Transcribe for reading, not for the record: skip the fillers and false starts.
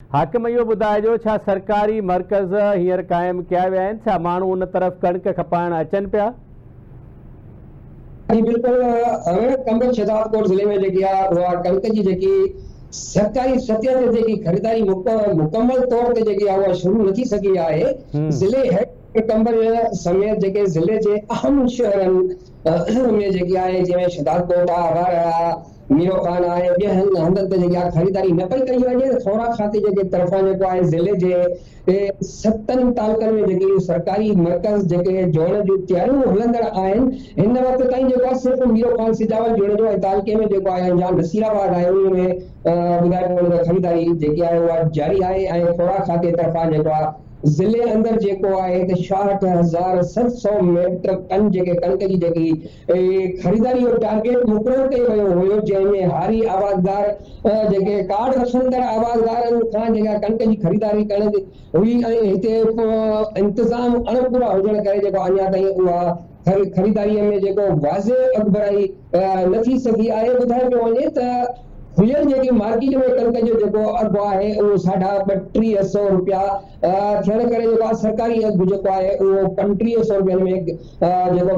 हाकिम इहो ॿुधाइजो छा सरकारी मर्कज़ हींअर क़ाइमु कया विया आहिनि, छा माण्हू उन तरफ़ कणिक खपाइण अचनि पिया? जी बिल्कुल कंबर शहजादकोट ज़िले में जेकी आहे उहा कणिक जी जेकी सरकारी सतह ते जेकी ख़रीदारी मुकम्मल तौर ते जेकी आहे उहा शुरू न थी सघी आहे। ज़िले हेड कंबर समेत जेके ज़िले जे अहम शहरनि में जेकी आहे जंहिंमें शहजादकोट आहे, अवार आहे, मीरो खान आहे, ॿियनि हंधनि ते जेकी आहे ख़रीदारी न पई कई वञे। थोरा खाते जेके तरफ़ां जेको आहे ज़िले जे 7 तालुकनि में जेकी सरकारी मर्कज़ जेके जोड़ण जूं तयारियूं हलंदड़ आहिनि, हिन वक़्त ताईं जेको आहे सिर्फ़ मीरो खान सिजावल जोड़ण जो ऐं तालुके में जेको आहे अंजाम नसीराबाद आहे उन में ॿुधाइजो वञे त ख़रीदारी जेकी आहे उहा जारी आहे ऐं थोरा खाते तरफ़ां जेको आहे ज़िले अंदर जेको आहे त 66,700 मेट्रिक टन जेके कणिक जी जेकी ख़रीदारी जो टारगेट मुक़ररु कयो वियो हुयो, जंहिंमें हारी आवाज़दार जेके कार्ड रखंदड़ आवाज़दारनि खां जेका कणिक जी ख़रीदारी करण हुई ऐं हिते इंतज़ाम अणपूरा हुजण करे जेको अञा ताईं उहा ख़रीदारीअ में जेको वाज़े अॻुभराई न थी सघी आहे। ॿुधाइजो वञे त हींअर जेकी मार्केट में कणिक जो जेको अघु आहे उहो 3250 रुपया थियण करे जेको आहे सरकारी अघु जेको आहे उहो 3500 रुपयनि में जेको